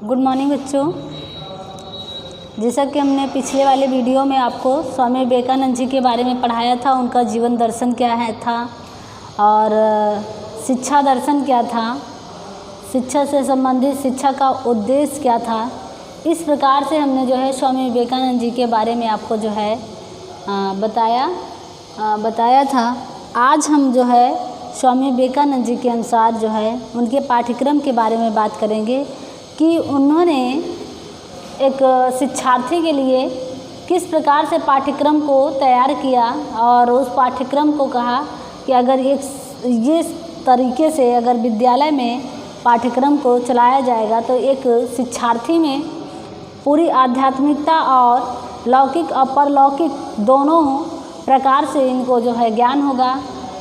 Good morning बच्चों। जैसा कि हमने पिछले वाले वीडियो में आपको स्वामी विवेकानंद जी के बारे में पढ़ाया था, उनका जीवन दर्शन क्या है था और शिक्षा दर्शन क्या था, शिक्षा से संबंधित शिक्षा का उद्देश्य क्या था। इस प्रकार से हमने जो है स्वामी विवेकानंद जी के बारे में आपको जो है बताया था। आज हम जो है स्वामी विवेकानंद जी के अनुसार जो है उनके पाठ्यक्रम के बारे में बात करेंगे कि उन्होंने एक शिक्षार्थी के लिए किस प्रकार से पाठ्यक्रम को तैयार किया और उस पाठ्यक्रम को कहा कि अगर ये तरीके से अगर विद्यालय में पाठ्यक्रम को चलाया जाएगा तो एक शिक्षार्थी में पूरी आध्यात्मिकता और लौकिक और परलौकिक दोनों प्रकार से इनको जो है ज्ञान होगा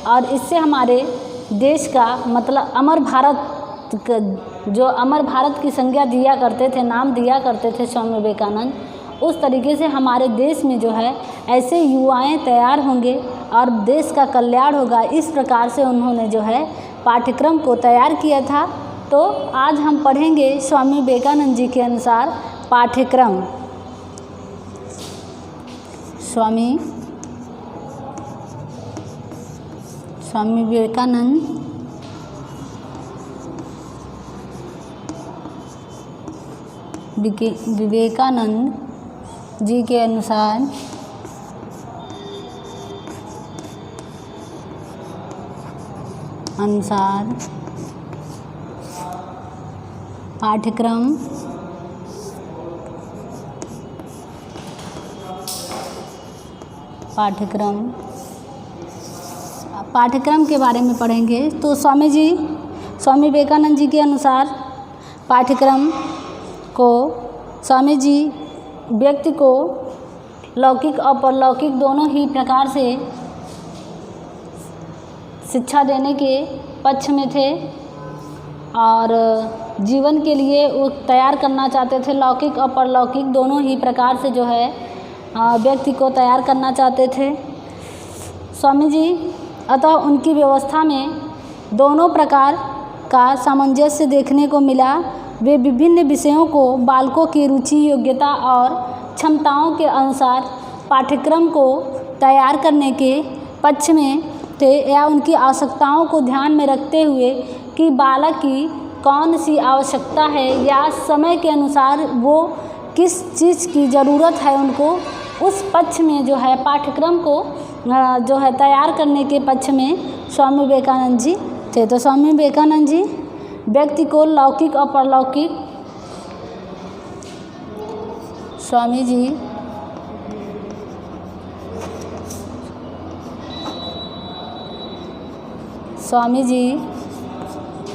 और इससे हमारे देश का मतलब अमर भारत की संज्ञा दिया करते थे, नाम दिया करते थे स्वामी विवेकानंद, उस तरीके से हमारे देश में जो है ऐसे युवाएं तैयार होंगे और देश का कल्याण होगा। इस प्रकार से उन्होंने जो है पाठ्यक्रम को तैयार किया था। तो आज हम पढ़ेंगे स्वामी विवेकानंद जी के अनुसार पाठ्यक्रम। स्वामी विवेकानंद जी के अनुसार पाठ्यक्रम के बारे में पढ़ेंगे। तो स्वामी विवेकानंद जी के अनुसार पाठ्यक्रम को स्वामी जी व्यक्ति को लौकिक और परलौकिक दोनों ही प्रकार से शिक्षा देने के पक्ष में थे और जीवन के लिए वो तैयार करना चाहते थे। लौकिक और परलौकिक दोनों ही प्रकार से जो है व्यक्ति को तैयार करना चाहते थे स्वामी जी। अतः उनकी व्यवस्था में दोनों प्रकार का सामंजस्य देखने को मिला। वे विभिन्न विषयों को बालकों की रुचि, योग्यता और क्षमताओं के अनुसार पाठ्यक्रम को तैयार करने के पक्ष में थे या उनकी आवश्यकताओं को ध्यान में रखते हुए कि बालक की कौन सी आवश्यकता है या समय के अनुसार वो किस चीज़ की ज़रूरत है, उनको उस पक्ष में जो है पाठ्यक्रम को जो है तैयार करने के पक्ष में स्वामी विवेकानंद जी थे। तो स्वामी विवेकानंद जी व्यक्ति को लौकिक और परलौकिक स्वामी जी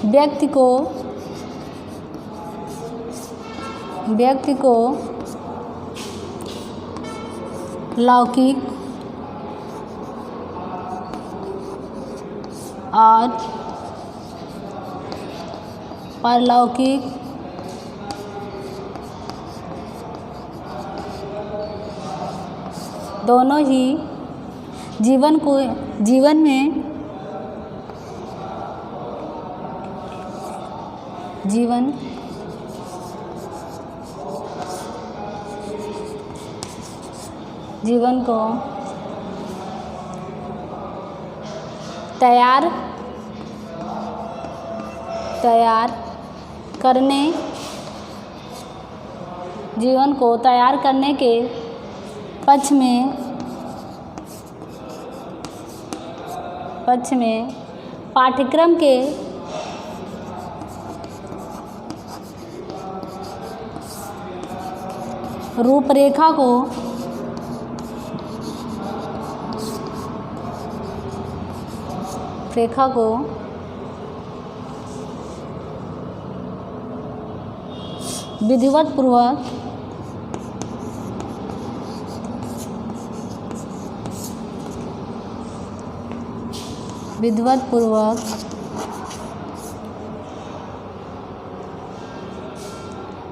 व्यक्ति को लौकिक और परलौकिक दोनों ही जीवन को तैयार करने के पक्ष में पाठ्यक्रम के रूपरेखा को विधिवत पूर्वक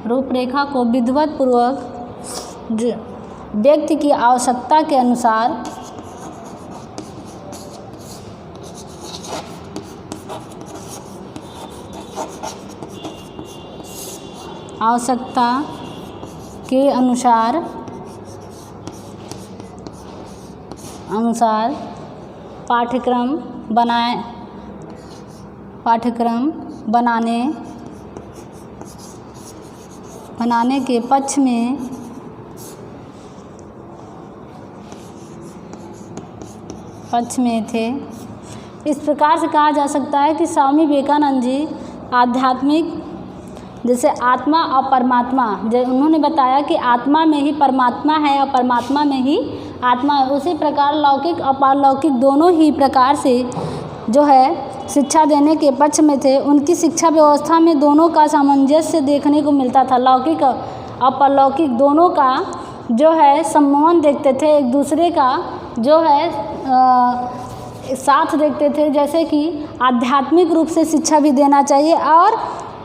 रूपरेखा को विधिवत पूर्वक व्यक्ति की आवश्यकता के अनुसार आवश्यकता के अनुसार पाठ्यक्रम बनाने के पक्ष में थे। इस प्रकार से कहा जा सकता है कि स्वामी विवेकानंद जी आध्यात्मिक, जैसे आत्मा और परमात्मा, उन्होंने बताया कि आत्मा में ही परमात्मा है और परमात्मा में ही आत्मा है, उसी प्रकार लौकिक और पारलौकिक दोनों ही प्रकार से जो है शिक्षा देने के पक्ष में थे। उनकी शिक्षा व्यवस्था में दोनों का सामंजस्य देखने को मिलता था। लौकिक और पारलौकिक दोनों का जो है संबंध देखते थे, एक दूसरे का जो है साथ देखते थे। जैसे कि आध्यात्मिक रूप से शिक्षा भी देना चाहिए और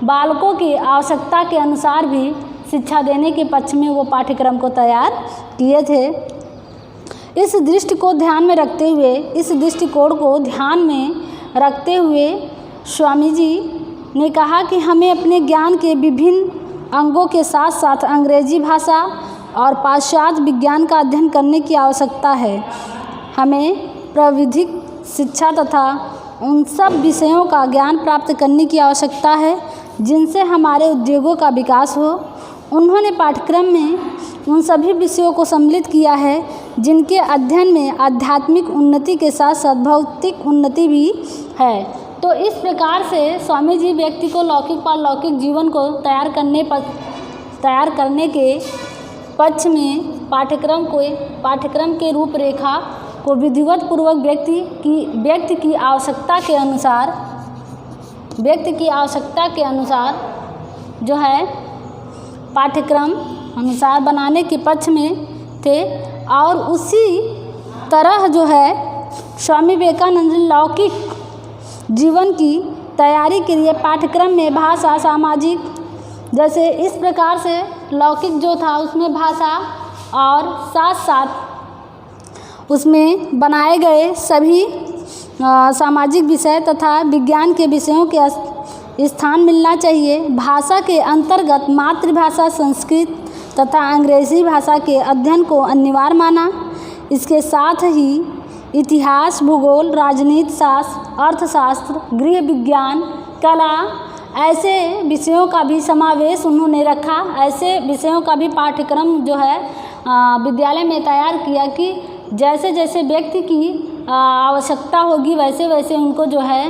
बालकों की आवश्यकता के अनुसार भी शिक्षा देने के पक्ष में वो पाठ्यक्रम को तैयार किए थे। इस दृष्टिकोण को ध्यान में रखते हुए स्वामी जी ने कहा कि हमें अपने ज्ञान के विभिन्न अंगों के साथ साथ अंग्रेजी भाषा और पाश्चात्य विज्ञान का अध्ययन करने की आवश्यकता है। हमें प्राविधिक शिक्षा तथा उन सब विषयों का ज्ञान प्राप्त करने की आवश्यकता है जिनसे हमारे उद्योगों का विकास हो। उन्होंने पाठ्यक्रम में उन सभी विषयों को सम्मिलित किया है जिनके अध्ययन में आध्यात्मिक उन्नति के साथ साथ भौतिक उन्नति भी है। तो इस प्रकार से स्वामी जी व्यक्ति को लौकिक पारलौकिक जीवन को तैयार करने के पक्ष में पाठ्यक्रम के रूपरेखा को विधिवत पूर्वक व्यक्ति की आवश्यकता के अनुसार जो है पाठ्यक्रम अनुसार बनाने के पक्ष में थे। और उसी तरह जो है स्वामी विवेकानंद लौकिक जीवन की तैयारी के लिए पाठ्यक्रम में भाषा, सामाजिक, जैसे इस प्रकार से लौकिक जो था उसमें भाषा और साथ साथ उसमें बनाए गए सभी सामाजिक विषय तथा विज्ञान के विषयों के स्थान मिलना चाहिए। भाषा के अंतर्गत मातृभाषा संस्कृत तथा अंग्रेजी भाषा के अध्ययन को अनिवार्य माना। इसके साथ ही इतिहास, भूगोल, राजनीति शास्त्र, अर्थशास्त्र, गृह विज्ञान, कला, ऐसे विषयों का भी समावेश उन्होंने रखा। ऐसे विषयों का भी पाठ्यक्रम जो है विद्यालय में तैयार किया कि जैसे जैसे व्यक्ति की आवश्यकता होगी वैसे वैसे उनको जो है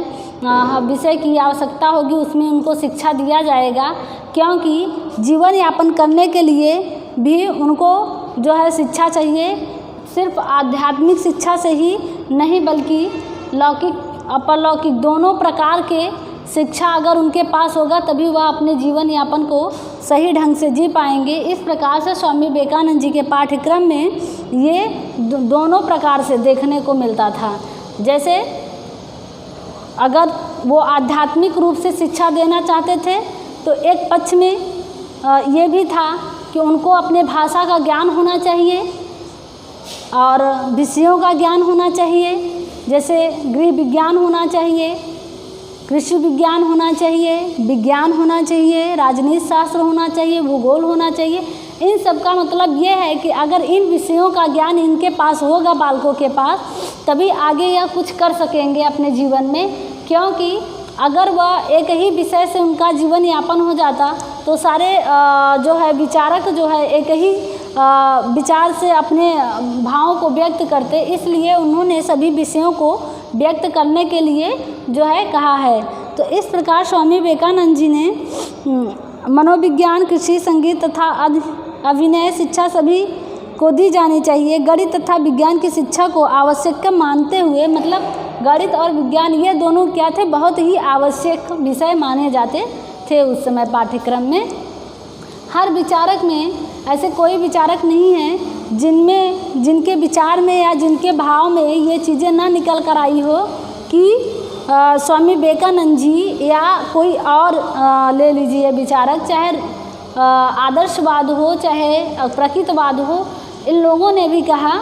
विषय की आवश्यकता होगी उसमें उनको शिक्षा दिया जाएगा। क्योंकि जीवन यापन करने के लिए भी उनको जो है शिक्षा चाहिए। सिर्फ आध्यात्मिक शिक्षा से ही नहीं बल्कि लौकिक अपरलौकिक दोनों प्रकार के शिक्षा अगर उनके पास होगा तभी वह अपने जीवन यापन को सही ढंग से जी पाएंगे। इस प्रकार से स्वामी विवेकानंद जी के पाठ्यक्रम में ये दोनों प्रकार से देखने को मिलता था। जैसे अगर वो आध्यात्मिक रूप से शिक्षा देना चाहते थे तो एक पक्ष में ये भी था कि उनको अपने भाषा का ज्ञान होना चाहिए और विषयों का ज्ञान होना चाहिए। जैसे गृह विज्ञान होना चाहिए, कृषि विज्ञान होना चाहिए, विज्ञान होना चाहिए, राजनीति शास्त्र होना चाहिए, भूगोल होना चाहिए। इन सब का मतलब ये है कि अगर इन विषयों का ज्ञान इनके पास होगा बालकों के पास तभी आगे यह कुछ कर सकेंगे अपने जीवन में। क्योंकि अगर वह एक ही विषय से उनका जीवन यापन हो जाता तो सारे जो है विचारक जो है एक ही विचार से अपने भावों को व्यक्त करते। इसलिए उन्होंने सभी विषयों को व्यक्त करने के लिए जो है कहा है। तो इस प्रकार स्वामी विवेकानंद जी ने मनोविज्ञान, कृषि, संगीत तथा अभिनय शिक्षा सभी को दी जानी चाहिए। गणित तथा विज्ञान की शिक्षा को आवश्यक मानते हुए, मतलब गणित और विज्ञान ये दोनों क्या थे, बहुत ही आवश्यक विषय माने जाते थे उस समय पाठ्यक्रम में। हर विचारक में ऐसे कोई विचारक नहीं है जिनके विचार में या जिनके भाव में ये चीज़ें ना निकल कर आई हो कि स्वामी विवेकानंद जी या कोई और ले लीजिए विचारक, चाहे आदर्शवाद हो चाहे प्रकृतवाद हो, इन लोगों ने भी कहा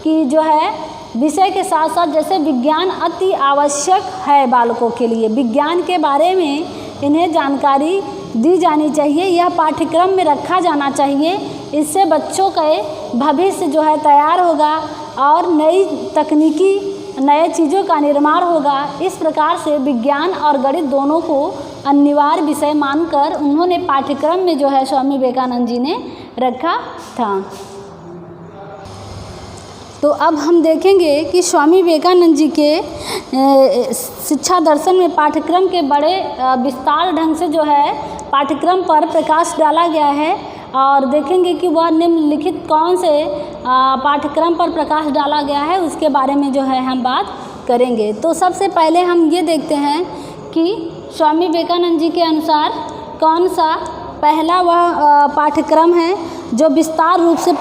कि जो है विषय के साथ साथ जैसे विज्ञान अति आवश्यक है बालकों के लिए, विज्ञान के बारे में इन्हें जानकारी दी जानी चाहिए, यह पाठ्यक्रम में रखा जाना चाहिए। इससे बच्चों के भविष्य जो है तैयार होगा और नई तकनीकी नए चीज़ों का निर्माण होगा। इस प्रकार से विज्ञान और गणित दोनों को अनिवार्य विषय मानकर उन्होंने पाठ्यक्रम में जो है स्वामी विवेकानंद जी ने रखा था। तो अब हम देखेंगे कि स्वामी विवेकानंद जी के शिक्षा दर्शन में पाठ्यक्रम के बड़े विस्तार ढंग से जो है पाठ्यक्रम पर प्रकाश डाला गया है और देखेंगे कि वह निम्नलिखित कौन से पाठ्यक्रम पर प्रकाश डाला गया है, उसके बारे में जो है हम बात करेंगे। तो सबसे पहले हम ये देखते हैं कि स्वामी विवेकानंद जी के अनुसार कौन सा पहला वह पाठ्यक्रम है जो विस्तार रूप से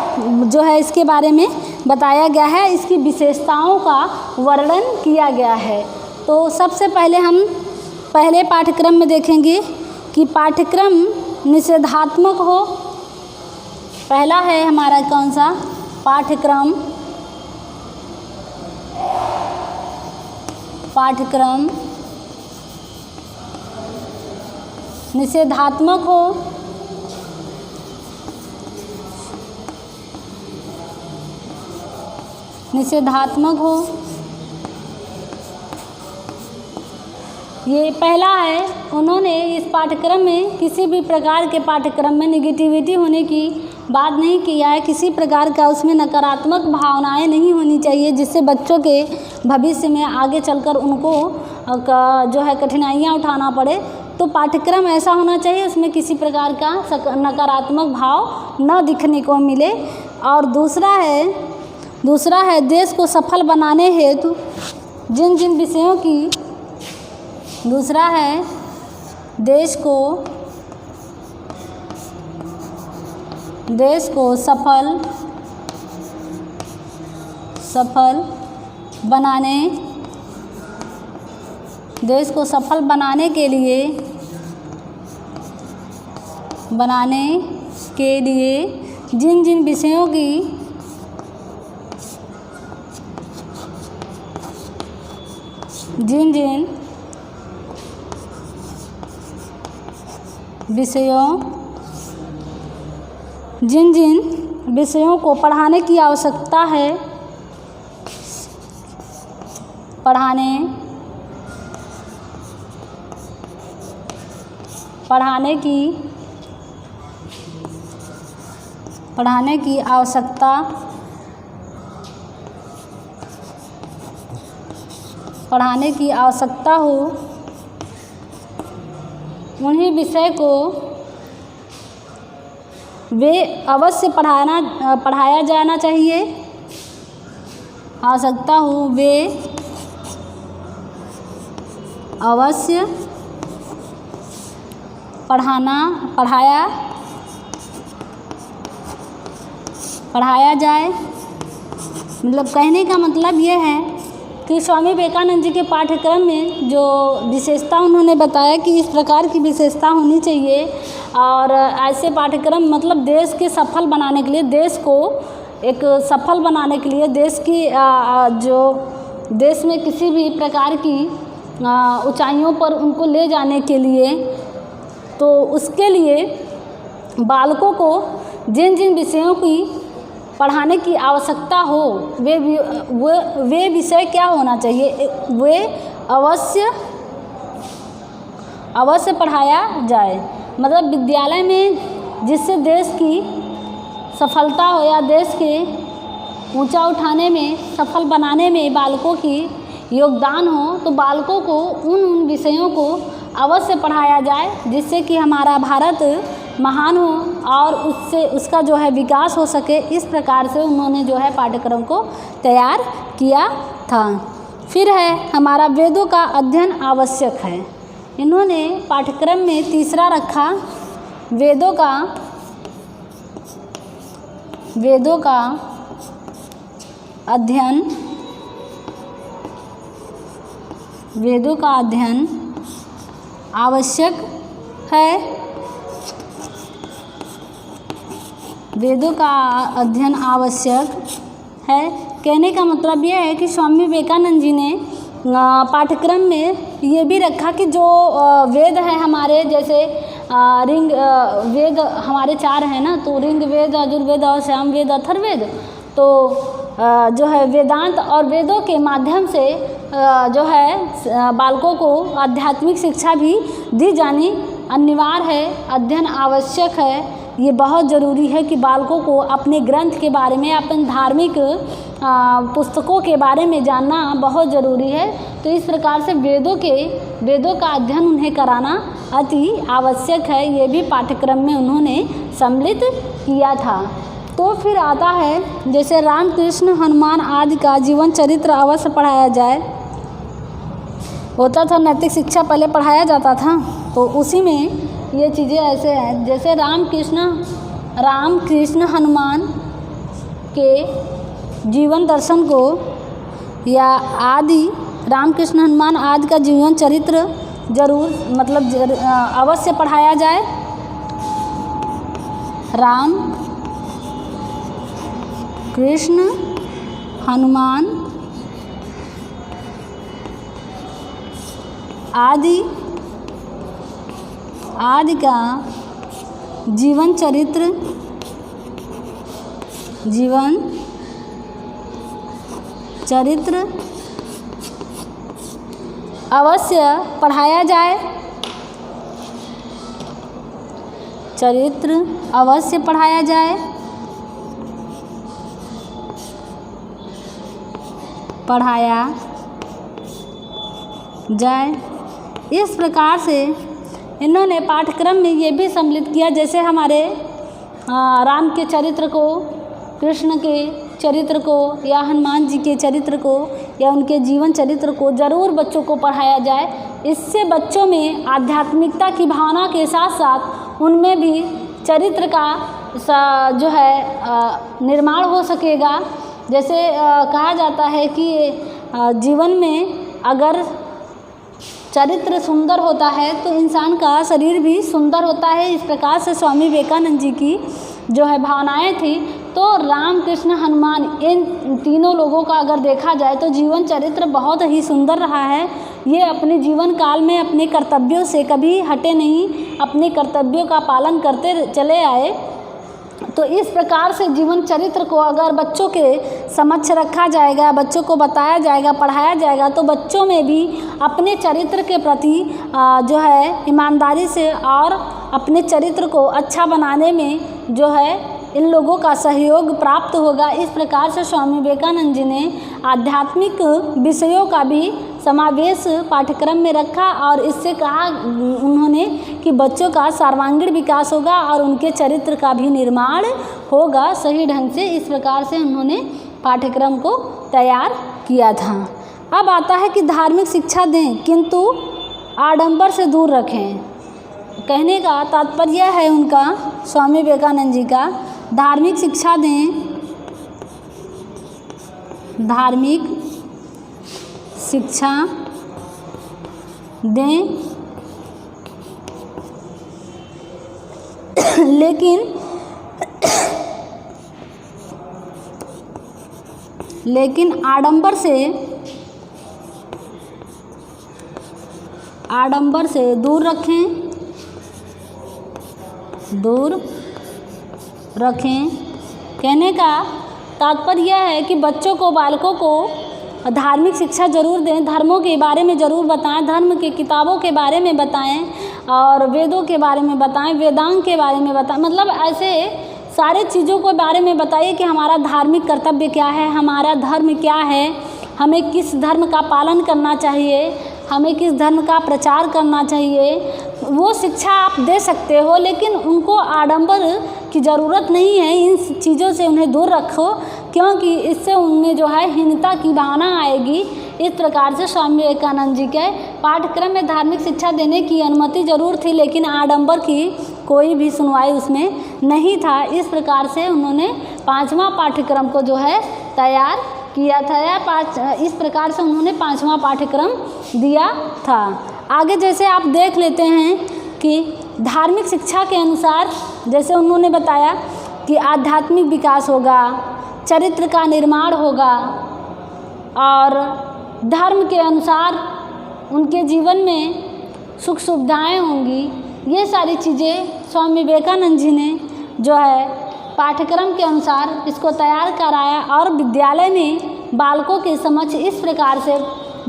जो है इसके बारे में बताया गया है, इसकी विशेषताओं का वर्णन किया गया है। तो सबसे पहले हम पहले पाठ्यक्रम में देखेंगे कि पाठ्यक्रम निषेधात्मक हो। पहला है हमारा कौन सा पाठ्यक्रम निषेधात्मक हो। ये पहला है, उन्होंने इस पाठ्यक्रम में किसी भी प्रकार के पाठ्यक्रम में निगेटिविटी होने की बात नहीं किया है, किसी प्रकार का उसमें नकारात्मक भावनाएं नहीं होनी चाहिए जिससे बच्चों के भविष्य में आगे चलकर उनको जो है कठिनाइयाँ उठाना पड़े। तो पाठ्यक्रम ऐसा होना चाहिए उसमें किसी प्रकार का नकारात्मक भाव न दिखने को मिले। और दूसरा है देश को सफल बनाने हेतु जिन जिन विषयों की दूसरा है देश को सफल बनाने के लिए जिन जिन विषयों जिन विषयों को पढ़ाने की आवश्यकता है, पढ़ाने की आवश्यकता हो, उन्हीं विषय को वे अवश्य पढ़ाया जाना चाहिए। आवश्यकता हो वे अवश्य पढ़ाया जाए। मतलब कहने का मतलब ये है कि स्वामी विवेकानंद जी के पाठ्यक्रम में जो विशेषता उन्होंने बताया कि इस प्रकार की विशेषता होनी चाहिए और ऐसे पाठ्यक्रम मतलब देश के सफल बनाने के लिए, देश को एक सफल बनाने के लिए, देश में किसी भी प्रकार की ऊंचाइयों पर उनको ले जाने के लिए, तो उसके लिए बालकों को जिन जिन विषयों की पढ़ाने की आवश्यकता हो वे विषय क्या होना चाहिए, वे अवश्य पढ़ाया जाए। मतलब विद्यालय में जिससे देश की सफलता हो या देश के ऊंचा उठाने में, सफल बनाने में बालकों की योगदान हो, तो बालकों को उन विषयों को अवश्य पढ़ाया जाए जिससे कि हमारा भारत महान हो और उसका जो है विकास हो सके। इस प्रकार से उन्होंने जो है पाठ्यक्रम को तैयार किया था। फिर है हमारा वेदों का अध्ययन आवश्यक है। इन्होंने पाठ्यक्रम में तीसरा रखा वेदों का अध्ययन आवश्यक है। वेदों का अध्ययन आवश्यक है कहने का मतलब यह है कि स्वामी विवेकानंद जी ने पाठ्यक्रम में ये भी रखा कि जो वेद हैं हमारे, जैसे ऋग वेद हमारे 4 हैं ना, तो ऋग वेद, यजुर्वेद और सामवेद, अथर्ववेद। तो जो है वेदांत और वेदों के माध्यम से जो है बालकों को आध्यात्मिक शिक्षा भी दी जानी अनिवार्य है, अध्ययन आवश्यक है। ये बहुत ज़रूरी है कि बालकों को अपने ग्रंथ के बारे में, अपने धार्मिक पुस्तकों के बारे में जानना बहुत ज़रूरी है। तो इस प्रकार से वेदों का अध्ययन उन्हें कराना अति आवश्यक है। ये भी पाठ्यक्रम में उन्होंने सम्मिलित किया था। तो फिर आता है जैसे रामकृष्ण हनुमान आदि का जीवन चरित्र अवश्य पढ़ाया जाए। होता था नैतिक शिक्षा पहले पढ़ाया जाता था, तो उसी में ये चीज़ें ऐसे हैं। जैसे रामकृष्ण हनुमान के जीवन दर्शन को या आदि रामकृष्ण हनुमान आदि का जीवन चरित्र जरूर मतलब अवश्य पढ़ाया जाए। राम कृष्ण हनुमान आदि का जीवन चरित्र अवश्य पढ़ाया जाए। चरित्र अवश्य पढ़ाया जाए। इस प्रकार से इन्होंने पाठ्यक्रम में ये भी सम्मिलित किया, जैसे हमारे राम के चरित्र को, कृष्ण के चरित्र को या हनुमान जी के चरित्र को या उनके जीवन चरित्र को ज़रूर बच्चों को पढ़ाया जाए। इससे बच्चों में आध्यात्मिकता की भावना के साथ साथ उनमें भी चरित्र का जो है निर्माण हो सकेगा। जैसे कहा जाता है कि जीवन में अगर चरित्र सुंदर होता है तो इंसान का शरीर भी सुंदर होता है। इस प्रकार से स्वामी विवेकानंद जी की जो है भावनाएं थी। तो राम कृष्ण हनुमान इन तीनों लोगों का अगर देखा जाए तो जीवन चरित्र बहुत ही सुंदर रहा है। ये अपने जीवन काल में अपने कर्तव्यों से कभी हटे नहीं, अपने कर्तव्यों का पालन करते चले आए। तो इस प्रकार से जीवन चरित्र को अगर बच्चों के समक्ष रखा जाएगा, बच्चों को बताया जाएगा, पढ़ाया जाएगा, तो बच्चों में भी अपने चरित्र के प्रति जो है ईमानदारी से और अपने चरित्र को अच्छा बनाने में जो है इन लोगों का सहयोग प्राप्त होगा। इस प्रकार से स्वामी विवेकानंद जी ने आध्यात्मिक विषयों का भी समावेश पाठ्यक्रम में रखा और इससे कहा उन्होंने कि बच्चों का सर्वांगीण विकास होगा और उनके चरित्र का भी निर्माण होगा सही ढंग से। इस प्रकार से उन्होंने पाठ्यक्रम को तैयार किया था। अब आता है कि धार्मिक शिक्षा दें किंतु आडंबर से दूर रखें। कहने का तात्पर्य है उनका, स्वामी विवेकानंद जी का, धार्मिक शिक्षा दें, धार्मिक शिक्षा दें लेकिन आडंबर से दूर रखें। कहने का तात्पर्य है कि बच्चों को, बालकों को धार्मिक शिक्षा जरूर दें, धर्मों के बारे में ज़रूर बताएं, धर्म की किताबों के बारे में बताएं और वेदों के बारे में बताएं, वेदांग के बारे में बताएं। मतलब ऐसे सारे चीज़ों के बारे में बताइए कि हमारा धार्मिक कर्तव्य क्या है, हमारा धर्म क्या है, हमें किस धर्म का पालन करना चाहिए, हमें किस धर्म का प्रचार करना चाहिए। वो शिक्षा आप दे सकते हो, लेकिन उनको आडंबर की ज़रूरत नहीं है। इन चीज़ों से उन्हें दूर रखो, क्योंकि इससे उनमें जो है हीनता की भावना आएगी। इस प्रकार से स्वामी विवेकानंद जी के पाठ्यक्रम में धार्मिक शिक्षा देने की अनुमति ज़रूर थी, लेकिन आडंबर की कोई भी सुनवाई उसमें नहीं था। इस प्रकार से उन्होंने 5वां पाठ्यक्रम को जो है तैयार किया था, या इस प्रकार से उन्होंने 5वां पाठ्यक्रम दिया था। आगे जैसे आप देख लेते हैं कि धार्मिक शिक्षा के अनुसार जैसे उन्होंने बताया कि आध्यात्मिक विकास होगा, चरित्र का निर्माण होगा और धर्म के अनुसार उनके जीवन में सुख सुविधाएं होंगी। ये सारी चीज़ें स्वामी विवेकानंद जी ने जो है पाठ्यक्रम के अनुसार इसको तैयार कराया और विद्यालय में बालकों के समक्ष इस प्रकार से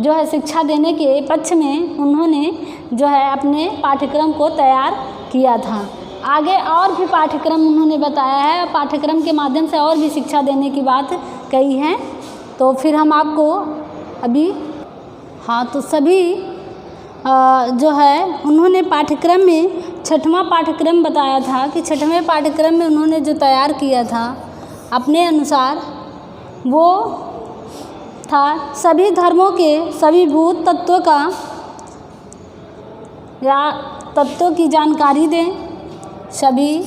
जो है शिक्षा देने के पक्ष में उन्होंने जो है अपने पाठ्यक्रम को तैयार किया था। आगे और भी पाठ्यक्रम उन्होंने बताया है, पाठ्यक्रम के माध्यम से और भी शिक्षा देने की बात कही है। तो फिर हम आपको अभी तो सभी जो है उन्होंने पाठ्यक्रम में 6वां पाठ्यक्रम बताया था कि 6वें पाठ्यक्रम में उन्होंने जो तैयार किया था अपने अनुसार वो था सभी धर्मों के सभी भूत तत्वों का या तत्वों की जानकारी दें। सभी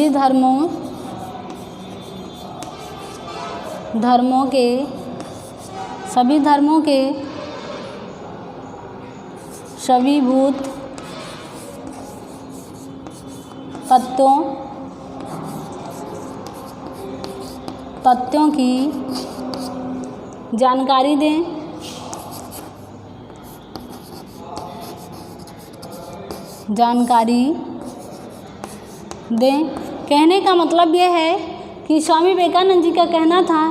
धर्मों के सभी भूत तत्वों की जानकारी दें। कहने का मतलब यह है कि स्वामी विवेकानंद जी का कहना था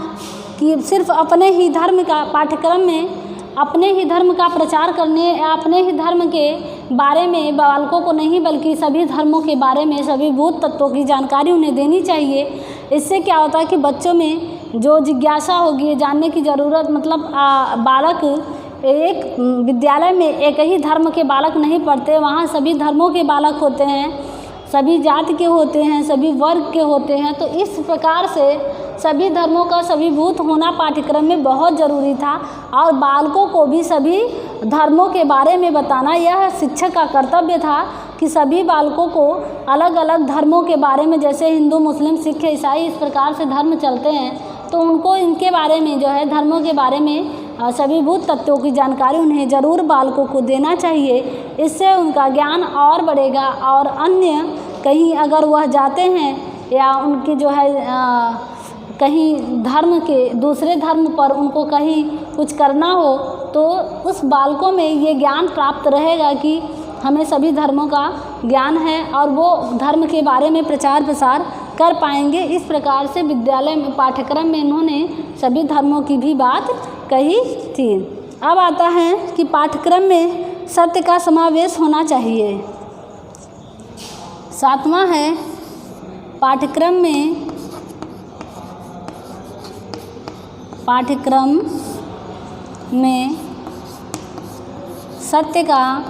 कि सिर्फ अपने ही धर्म का पाठ्यक्रम में अपने ही धर्म का प्रचार करने या अपने ही धर्म के बारे में बालकों को नहीं बल्कि सभी धर्मों के बारे में सभी भूत तत्वों की जानकारी उन्हें देनी चाहिए। इससे क्या होता है कि बच्चों में जो जिज्ञासा होगी जानने की ज़रूरत, मतलब बालक एक विद्यालय में एक ही धर्म के बालक नहीं पढ़ते, वहाँ सभी धर्मों के बालक होते हैं, सभी जाति के होते हैं, सभी वर्ग के होते हैं। तो इस प्रकार से सभी धर्मों का सभी भूत होना पाठ्यक्रम में बहुत ज़रूरी था और बालकों को भी सभी धर्मों के बारे में बताना यह शिक्षक का कर्तव्य था कि सभी बालकों को अलग अलग धर्मों के बारे में, जैसे हिंदू, मुस्लिम, सिख, ईसाई, इस प्रकार से धर्म चलते हैं, तो उनको इनके बारे में जो है धर्मों के बारे में सभी भूत तत्वों की जानकारी उन्हें ज़रूर बालकों को देना चाहिए। इससे उनका ज्ञान और बढ़ेगा और अन्य कहीं अगर वह जाते हैं या उनकी जो है कहीं धर्म के दूसरे धर्म पर उनको कहीं कुछ करना हो तो उस बालकों में ये ज्ञान प्राप्त रहेगा कि हमें सभी धर्मों का ज्ञान है और वो धर्म के बारे में प्रचार प्रसार कर पाएंगे। इस प्रकार से विद्यालय में पाठ्यक्रम में इन्होंने सभी धर्मों की भी बात कही थी। अब आता है कि पाठ्यक्रम में सत्य का समावेश होना चाहिए। 7वां है पाठ्यक्रम में सत्य का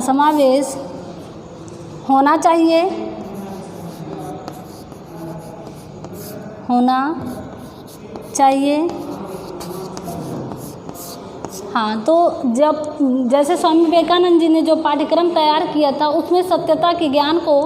समावेश होना चाहिए। तो जैसे स्वामी विवेकानंद जी ने जो पाठ्यक्रम तैयार किया था उसमें सत्यता के ज्ञान को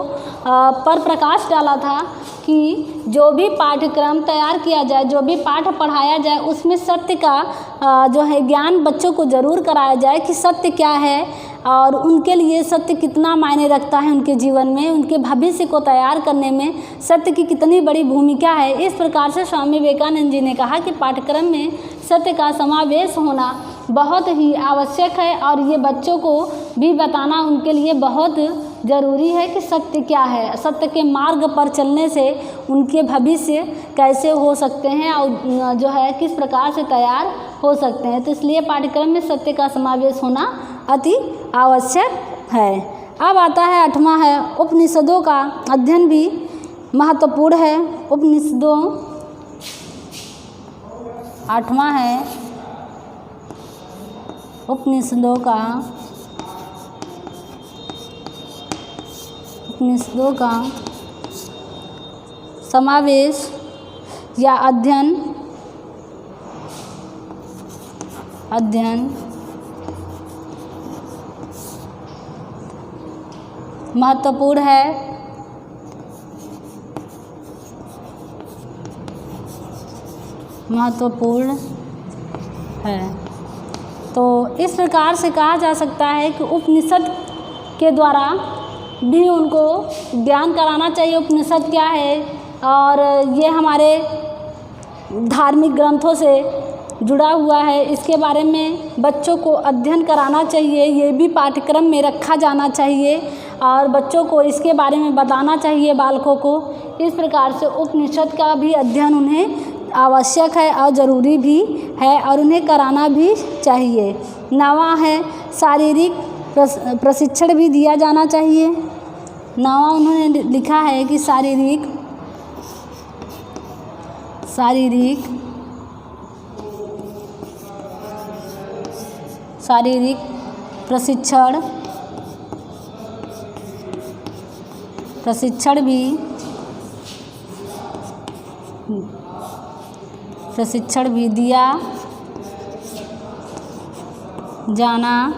पर प्रकाश डाला था कि जो भी पाठ्यक्रम तैयार किया जाए, जो भी पाठ पढ़ाया जाए, उसमें सत्य का जो है ज्ञान बच्चों को ज़रूर कराया जाए कि सत्य क्या है और उनके लिए सत्य कितना मायने रखता है उनके जीवन में, उनके भविष्य को तैयार करने में सत्य की कितनी बड़ी भूमिका है। इस प्रकार से स्वामी विवेकानंद जी ने कहा कि पाठ्यक्रम में सत्य का समावेश होना बहुत ही आवश्यक है और ये बच्चों को भी बताना उनके लिए बहुत ज़रूरी है कि सत्य क्या है, सत्य के मार्ग पर चलने से उनके भविष्य कैसे हो सकते हैं और जो है किस प्रकार से तैयार हो सकते हैं। तो इसलिए पाठ्यक्रम में सत्य का समावेश होना अति आवश्यक है। अब आता है 8वां है उपनिषदों का अध्ययन भी महत्वपूर्ण है। 8वां है उपनिषदों का समावेश या अध्ययन महत्वपूर्ण है। तो इस प्रकार से कहा जा सकता है कि उपनिषद के द्वारा भी उनको ज्ञान कराना चाहिए उपनिषद क्या है, और ये हमारे धार्मिक ग्रंथों से जुड़ा हुआ है, इसके बारे में बच्चों को अध्ययन कराना चाहिए। ये भी पाठ्यक्रम में रखा जाना चाहिए और बच्चों को इसके बारे में बताना चाहिए, बालकों को। इस प्रकार से उपनिषद का भी अध्ययन उन्हें आवश्यक है और ज़रूरी भी है और उन्हें कराना भी चाहिए। 9वां है शारीरिक प्रशिक्षण भी दिया जाना चाहिए। 9वां उन्होंने लिखा है कि शारीरिक प्रशिक्षण भी दिया जाना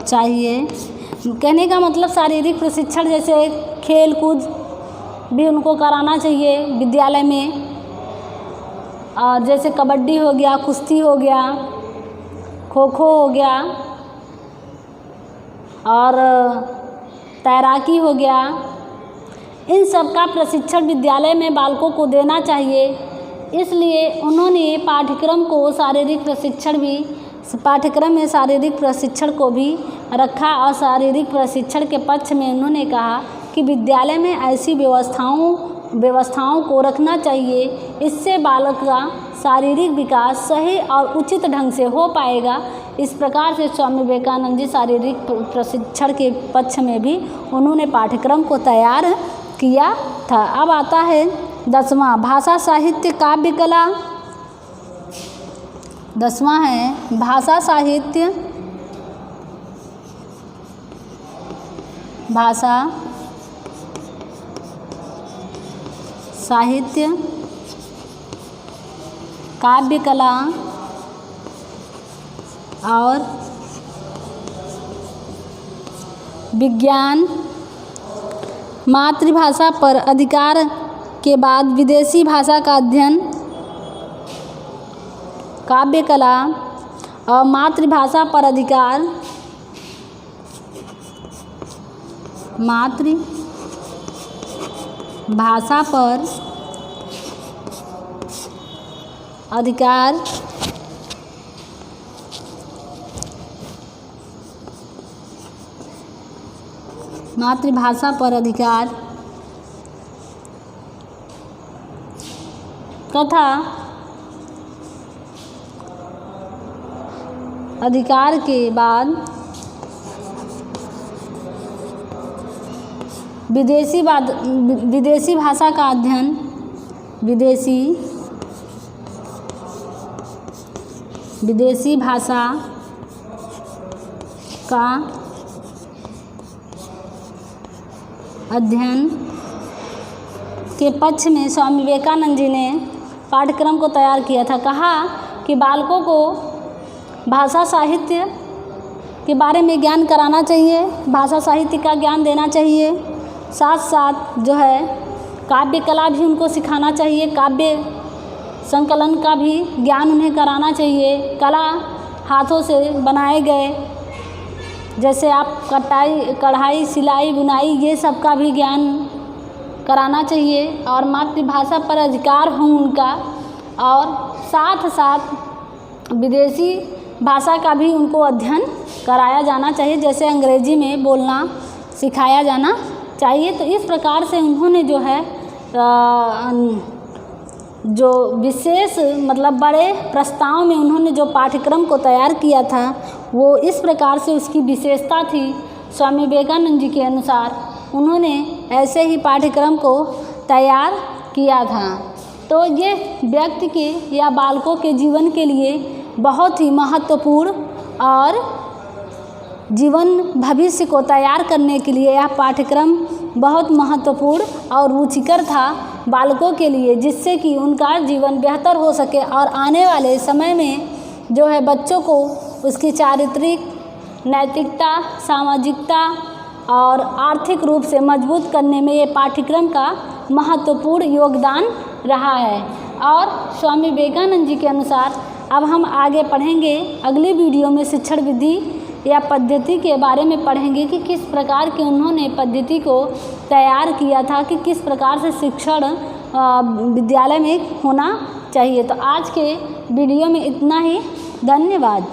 चाहिए। कहने का मतलब शारीरिक प्रशिक्षण जैसे खेल कूद भी उनको कराना चाहिए विद्यालय में, और जैसे कबड्डी हो गया, कुश्ती हो गया, खो खो हो गया और तैराकी हो गया। इन सब का प्रशिक्षण विद्यालय में बालकों को देना चाहिए। इसलिए उन्होंने पाठ्यक्रम में शारीरिक प्रशिक्षण को भी रखा और शारीरिक प्रशिक्षण के पक्ष में उन्होंने कहा कि विद्यालय में ऐसी व्यवस्थाओं को रखना चाहिए, इससे बालक का शारीरिक विकास सही और उचित ढंग से हो पाएगा। इस प्रकार से स्वामी विवेकानंद जी शारीरिक प्रशिक्षण के पक्ष में भी उन्होंने पाठ्यक्रम को तैयार किया था। अब आता है 10वां भाषा साहित्य काव्य कला। 10वां है भाषा साहित्य काव्य कला और विज्ञान। मातृभाषा पर अधिकार के बाद विदेशी भाषा का अध्ययन। काव्य कला और मातृभाषा पर अधिकार। मातृभाषा पर अधिकार तथा अधिकार के बाद विदेशी भाषा का अध्ययन। विदेशी भाषा का अध्ययन के पक्ष में स्वामी विवेकानंद जी ने पाठ्यक्रम को तैयार किया था। कहा कि बालकों को भाषा साहित्य के बारे में ज्ञान कराना चाहिए, भाषा साहित्य का ज्ञान देना चाहिए, साथ साथ जो है काव्य कला भी उनको सिखाना चाहिए, काव्य संकलन का भी ज्ञान उन्हें कराना चाहिए। कला हाथों से बनाए गए जैसे आप कढ़ाई, सिलाई, बुनाई, ये सब का भी ज्ञान कराना चाहिए और मातृभाषा पर अधिकार हो उनका, और साथ साथ विदेशी भाषा का भी उनको अध्ययन कराया जाना चाहिए, जैसे अंग्रेजी में बोलना सिखाया जाना चाहिए। तो इस प्रकार से उन्होंने जो है जो विशेष मतलब बड़े प्रस्ताव में उन्होंने जो पाठ्यक्रम को तैयार किया था वो इस प्रकार से उसकी विशेषता थी। स्वामी विवेकानंद जी के अनुसार उन्होंने ऐसे ही पाठ्यक्रम को तैयार किया था। तो ये व्यक्ति के या बालकों के जीवन के लिए बहुत ही महत्वपूर्ण और जीवन भविष्य को तैयार करने के लिए यह पाठ्यक्रम बहुत महत्वपूर्ण और रुचिकर था बालकों के लिए, जिससे कि उनका जीवन बेहतर हो सके और आने वाले समय में जो है बच्चों को उसकी चारित्रिक, नैतिकता, सामाजिकता और आर्थिक रूप से मजबूत करने में ये पाठ्यक्रम का महत्वपूर्ण योगदान रहा है। और स्वामी विवेकानंद जी के अनुसार अब हम आगे पढ़ेंगे अगली वीडियो में शिक्षण विधि या पद्धति के बारे में पढ़ेंगे कि किस प्रकार की उन्होंने पद्धति को तैयार किया था, कि किस प्रकार से शिक्षण विद्यालय में होना चाहिए। तो आज के वीडियो में इतना ही। धन्यवाद।